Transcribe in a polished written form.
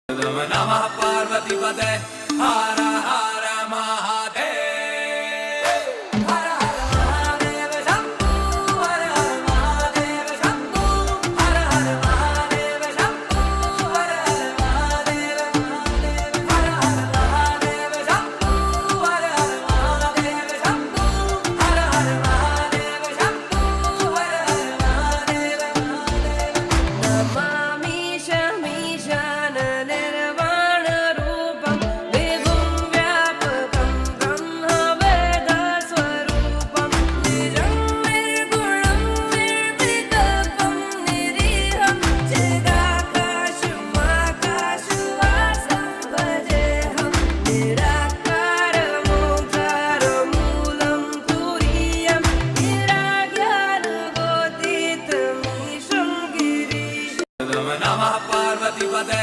नमः पार्वतीपते हर हर महादेव हर हर महादेव शंभू हर हर महादेव शंभू हर हर महादेव शंभू हर हर महादेव हर हर महादेव शंभू हर हर महादेव शंभू हर हर महादेव शंभू हर हर महादेव नमामि शमीशान निर्वाणरूपं विभुं व्यापकं ब्रह्मवेदस्वरूपं निजं निर्गुणं निर्विकल्पं निरीहं चिदाकाशमाकाशवासं भजेऽहं निराकारमोङ्कारमूलं तुरीयं निराज्ञानगोदितमीशं गिरीशम् नमः पार्वतीपते